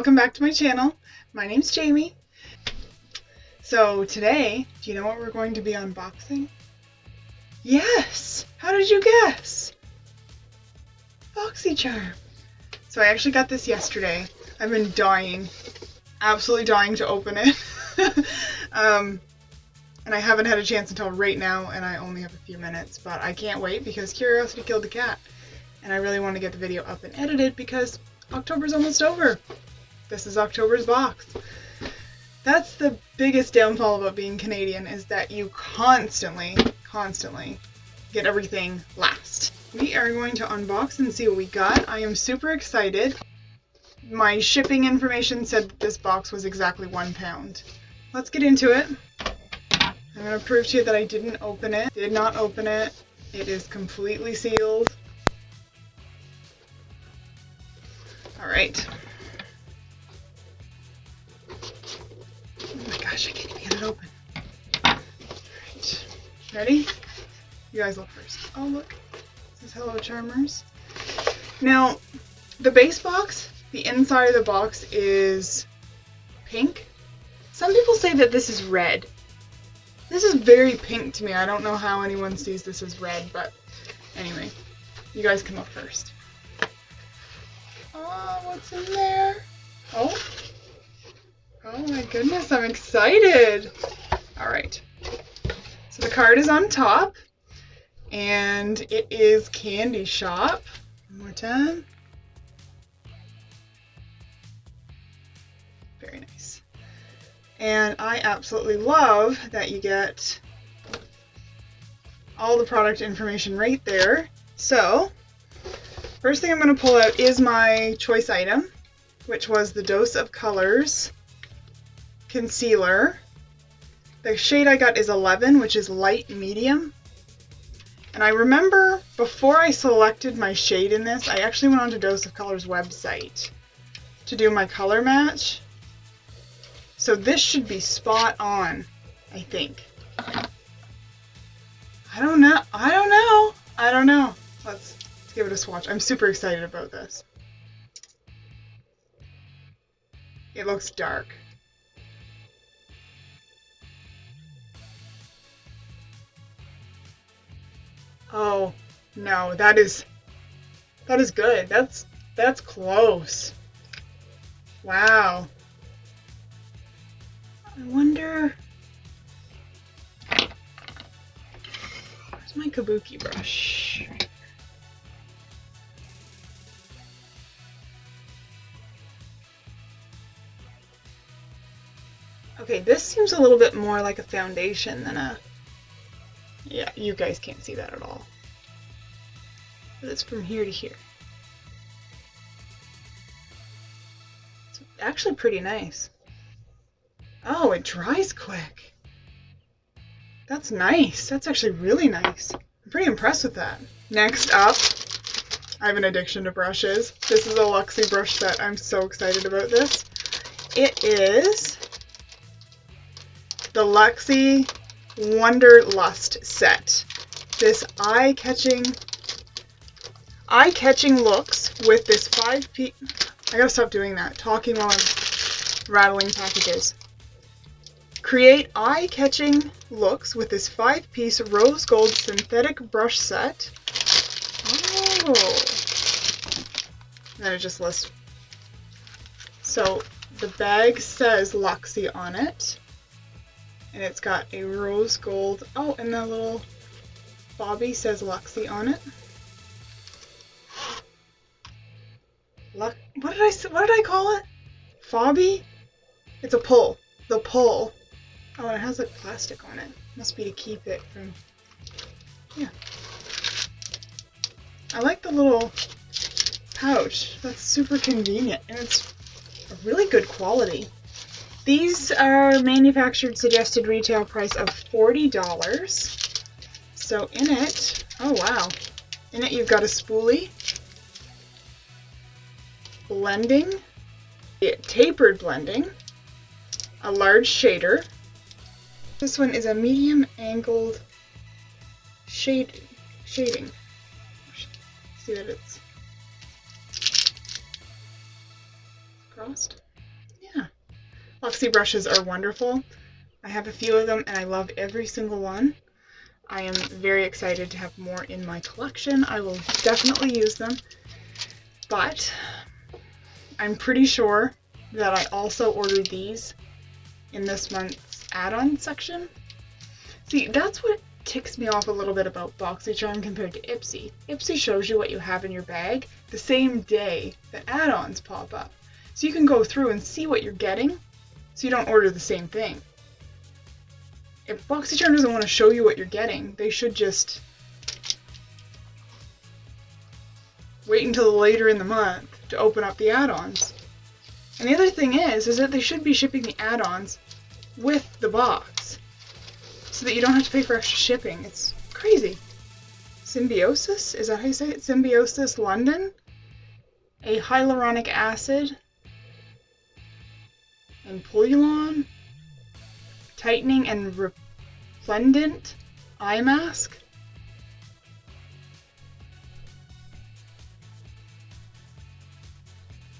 welcome back to my channel. My name's Jamie. So today, do you know what we're going to be unboxing? Yes! How did you guess? BoxyCharm. So I actually got this yesterday. I've been dying, absolutely dying to open it. And I haven't had a chance until right now, and I only have a few minutes, but I can't wait because curiosity killed the cat. And I really want to get the video up and edited because October's almost over. This is October's box. That's the biggest downfall about being Canadian, is that you constantly get everything last. We are going to unbox and see what we got. I am super excited. My shipping information said that this box was exactly £1. Let's get into it. I'm going to prove to you that I didn't open it. Did not open it. It is completely sealed. Alright. Oh my gosh, I can't even get it open. Alright. Ready? You guys look first. Oh look. It says Hello Charmers. Now, the base box, the inside of the box is pink. Some people say that this is red. This is very pink to me. I don't know how anyone sees this as red, but anyway, you guys can look first. Oh, what's in there? Oh my goodness, I'm excited. All right, so the card is on top, and it is Candy Shop. One more time. Very nice. And I absolutely love that you get all the product information right there. So, first thing I'm going to pull out is my choice item, which was the Dose of Colors concealer. The shade I got is 11, which is light medium. And I remember before I selected my shade in this, I actually went onto Dose of Colors website to do my color match. So this should be spot on, I think. I don't know. Let's give it a swatch. I'm super excited about this. It looks dark. Oh, no, that is good. That's close. Wow. I wonder, where's my kabuki brush? Okay, this seems a little bit more like a foundation than a, yeah, you guys can't see that at all. But it's from here to here. It's actually pretty nice. Oh, it dries quick. That's nice. That's actually really nice. I'm pretty impressed with that. Next up, I have an addiction to brushes. This is a Luxie brush set. I'm so excited about this. It is the Luxie Wonderlust set. This eye-catching looks with this 5-piece... I gotta stop doing that, talking while I'm rattling packages. Create eye-catching looks with this 5-piece rose gold synthetic brush set. Oh. And then it just lists. So the bag says Luxie on it. And it's got a rose gold. Oh, and the little bobby says Luxie on it. What did I call it? Fobby? It's a pull. The pull. Oh, and it has like plastic on it. Must be to keep it from... Yeah. I like the little pouch. That's super convenient, and it's a really good quality. These are manufactured suggested retail price of $40. So in it, oh wow. In it you've got a spoolie, blending, tapered blending, a large shader. This one is a medium angled shading. See that it's crossed? Boxy brushes are wonderful. I have a few of them and I love every single one. I am very excited to have more in my collection. I will definitely use them, but I'm pretty sure that I also ordered these in this month's add-on section. See, that's what ticks me off a little bit about BoxyCharm compared to Ipsy. Ipsy shows you what you have in your bag the same day that add-ons pop up. So you can go through and see what you're getting, so you don't order the same thing. If BoxyCharm doesn't want to show you what you're getting, they should just wait until later in the month to open up the add-ons. And the other thing is that they should be shipping the add-ons with the box, so that you don't have to pay for extra shipping. It's crazy. Symbiosis? Is that how you say it? Symbiosis London? A hyaluronic acid and Polulon tightening and resplendent eye mask.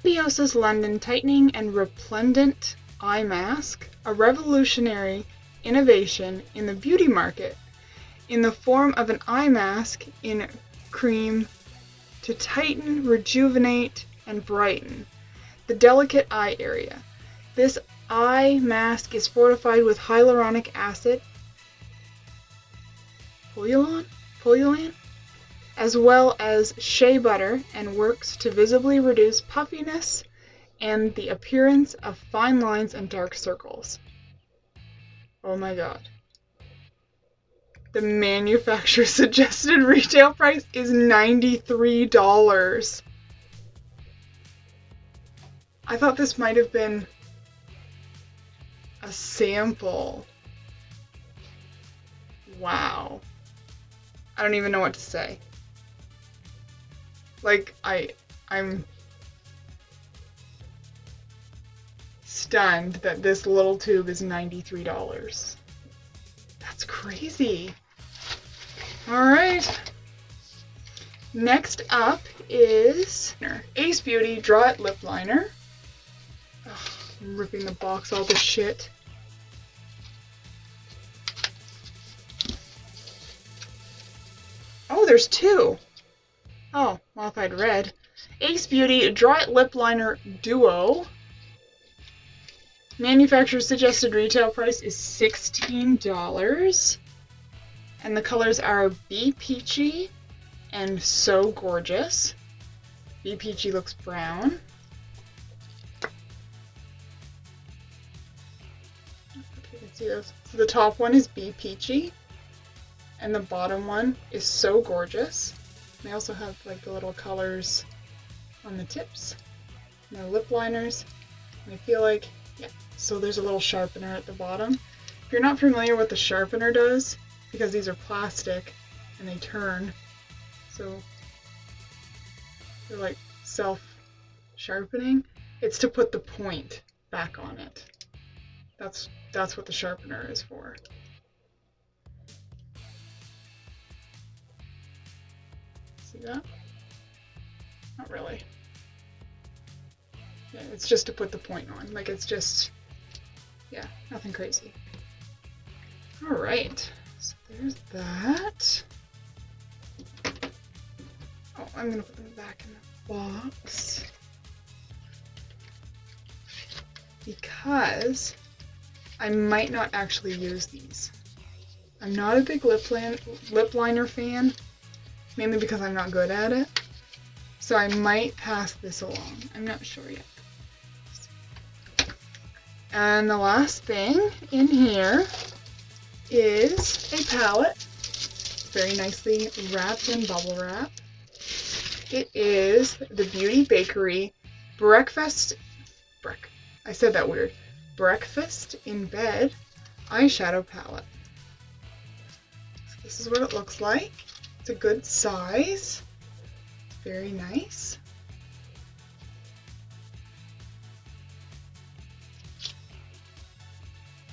Symbiosis London tightening and resplendent eye mask, a revolutionary innovation in the beauty market in the form of an eye mask in cream to tighten, rejuvenate, and brighten the delicate eye area. This eye mask is fortified with hyaluronic acid, Polulon, as well as shea butter, and works to visibly reduce puffiness and the appearance of fine lines and dark circles. Oh my god. The manufacturer suggested retail price is $93. I thought this might have been a sample. Wow. I don't even know what to say. Like, I'm stunned that this little tube is $93. That's crazy. Alright. Next up is Ace Beauty Draw It Lip Liner. Ugh, I'm ripping the box all to shit. Oh, there's two. Oh, well, if I'd read. Ace Beauty Draw It Lip Liner Duo. Manufacturer suggested retail price is $16. And the colors are Be Peachy and So Gorgeous. Be Peachy looks brown. Okay, you can see those. So the top one is Be Peachy, and the bottom one is So Gorgeous. They also have like the little colors on the tips. And they're lip liners. And I feel like, yeah, so there's a little sharpener at the bottom. If you're not familiar what the sharpener does, because these are plastic and they turn, so they're like self-sharpening, it's to put the point back on it. That's what the sharpener is for. See that? Not really. Yeah, it's just to put the point on. Like, it's just, yeah, nothing crazy. Alright, so there's that. Oh, I'm gonna put them back in the box, because I might not actually use these. I'm not a big lip liner fan, mainly because I'm not good at it. So I might pass this along. I'm not sure yet. And the last thing in here is a palette, very nicely wrapped in bubble wrap. It is the Beauty Bakery Breakfast in Bed eyeshadow palette. So this is what it looks like. It's a good size. Very nice.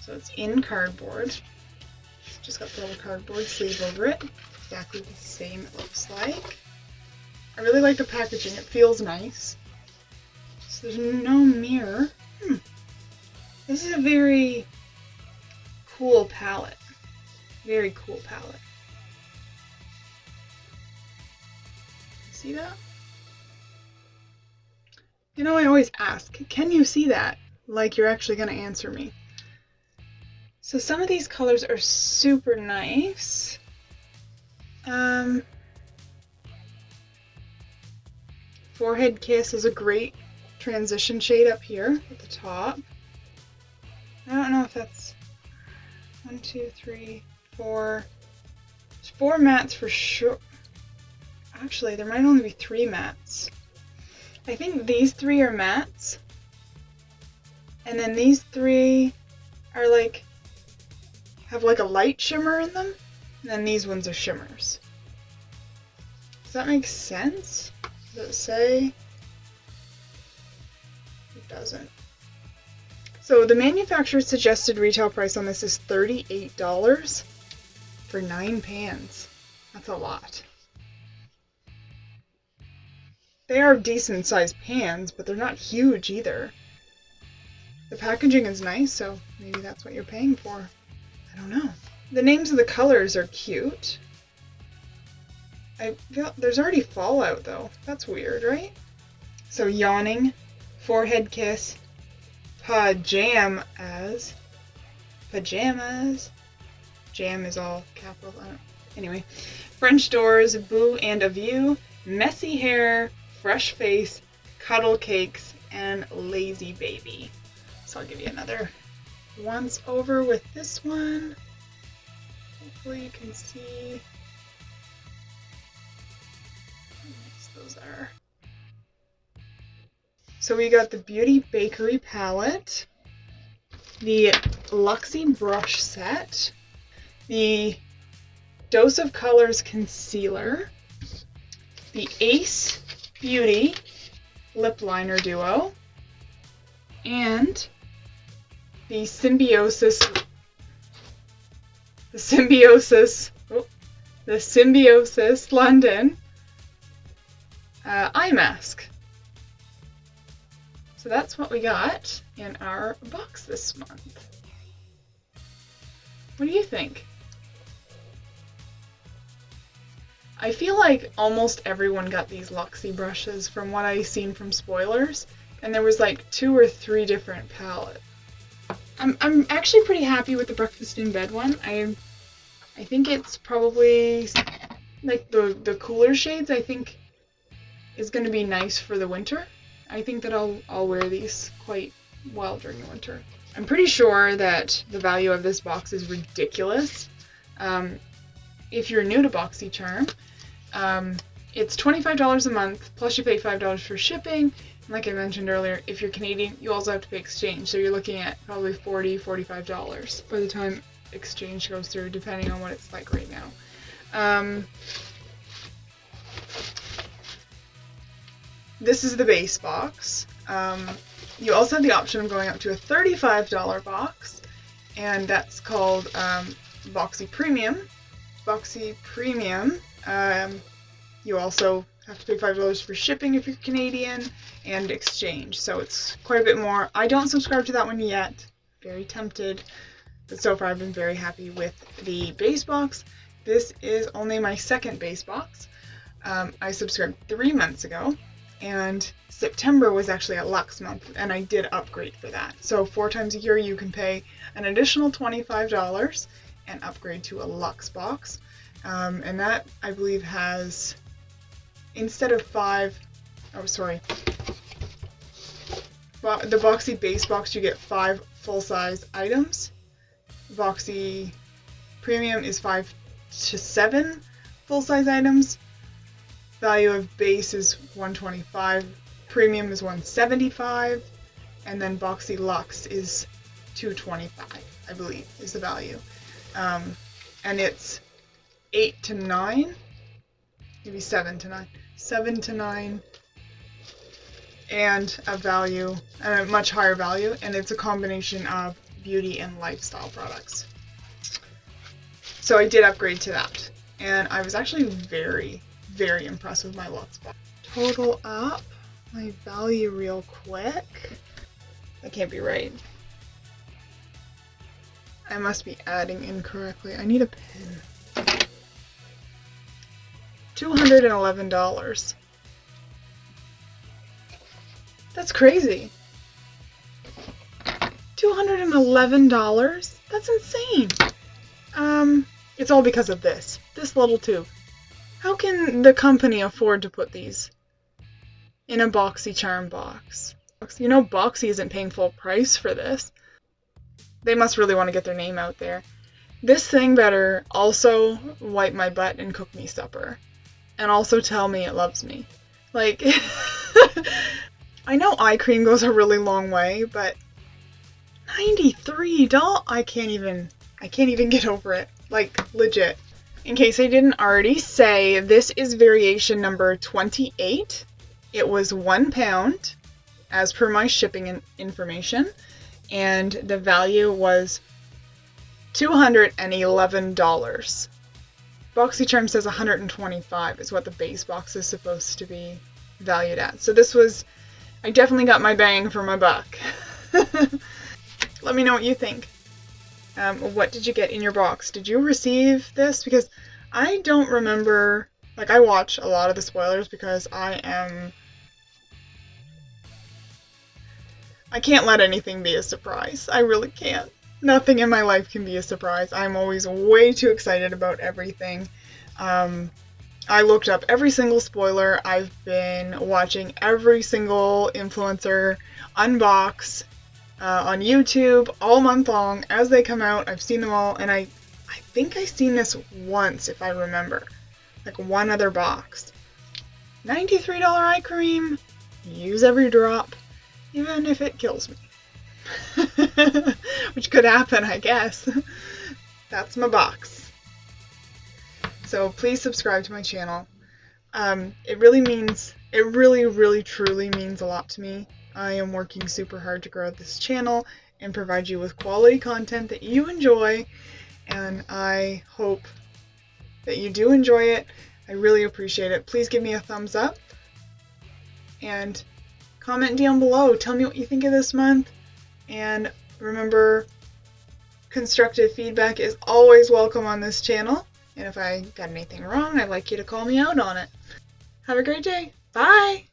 So it's in cardboard. It's just got the little cardboard sleeve over it. Exactly the same it looks like. I really like the packaging. It feels nice. So there's no mirror. This is a very cool palette. Very cool palette. See that? You know, I always ask, can you see that? Like you're actually going to answer me. So some of these colors are super nice. Forehead Kiss is a great transition shade up here at the top. I don't know if that's 1, 2, 3, 4. There's 4 mattes for sure. Actually, there might only be 3 mattes. I think these 3 are mattes. And then these 3 are like, have like a light shimmer in them. And then these ones are shimmers. Does that make sense? Does it say? It doesn't. So the manufacturer's suggested retail price on this is $38 for 9 pans. That's a lot. They are decent sized pans, but they're not huge either. The packaging is nice, so maybe that's what you're paying for. I don't know. The names of the colors are cute. I feel there's already fallout though. That's weird, right? So Yawning, Forehead Kiss, Pajamas. Jam is all capitals. I don't know. Anyway, French Doors, Boo and A View, Messy Hair, Fresh Face, Cuddle Cakes, and Lazy Baby. So I'll give you another once over with this one. Hopefully you can see how nice those are. So we got the Beauty Bakery palette, the Luxie brush set, the Dose of Colors concealer, the Ace Beauty lip liner duo, and the Symbiosis London eye mask. So that's what we got in our box this month. What do you think? I feel like almost everyone got these Luxie brushes from what I've seen from spoilers, and there was like 2 or 3 different palettes. I'm actually pretty happy with the Breakfast in Bed one. I think it's probably like the cooler shades. I think is going to be nice for the winter. I think that I'll wear these quite well during the winter. I'm pretty sure that the value of this box is ridiculous. If you're new to BoxyCharm, it's $25 a month, plus you pay $5 for shipping. And like I mentioned earlier, if you're Canadian, you also have to pay exchange, so you're looking at probably $40, $45 by the time exchange goes through, depending on what it's like right now. This is the base box. You also have the option of going up to a $35 box, and that's called Boxy Premium. Boxy Premium. You also have to pay $5 for shipping if you're Canadian, and exchange, so it's quite a bit more. I don't subscribe to that one yet. Very tempted, but so far I've been very happy with the base box. This is only my second base box. I subscribed 3 months ago, and September was actually a Luxe month, and I did upgrade for that. So 4 times a year you can pay an additional $25 and upgrade to a Luxe box. And that, I believe, has, instead of 5, the Boxy base box, you get 5 full-size items. Boxy Premium is 5 to 7 full-size items. Value of base is $125, Premium is $175, and then Boxy Luxe is $225, I believe, is the value. And it's 8 to 9, maybe 7 to 9. 7 to 9, and a value, a much higher value, and it's a combination of beauty and lifestyle products. So I did upgrade to that, and I was actually very, very impressed with my Luxe box. Total up my value real quick. That can't be right. I must be adding incorrectly. I need a pen. $211. That's crazy. $211? That's insane. It's all because of this little tube. How can the company afford to put these in a BoxyCharm box? You know Boxy isn't paying full price for this. They must really want to get their name out there. This thing better also wipe my butt and cook me supper. And also tell me it loves me. Like, I know eye cream goes a really long way, but $93? I can't even get over it. Like, legit. In case I didn't already say, this is variation number 28. It was £1, as per my shipping information, and the value was $211. BoxyCharm says $125 is what the base box is supposed to be valued at. So this was, I definitely got my bang for my buck. Let me know what you think. What did you get in your box? Did you receive this? Because I don't remember, like, I watch a lot of the spoilers because I can't let anything be a surprise. I really can't. Nothing in my life can be a surprise. I'm always way too excited about everything. I looked up every single spoiler. I've been watching every single influencer unbox on YouTube all month long as they come out. I've seen them all, and I think I've seen this once, if I remember. Like one other box. $93 eye cream. Use every drop, even if it kills me. Which could happen, I guess. That's my box. So please subscribe to my channel. It really truly means a lot to me. I am working super hard to grow this channel and provide you with quality content that you enjoy, and I hope that you do enjoy it. I really appreciate it. Please give me a thumbs up and comment down below. Tell me what you think of this month, and remember, constructive feedback is always welcome on this channel, and if I got anything wrong, I'd like you to call me out on it. Have a great day. Bye!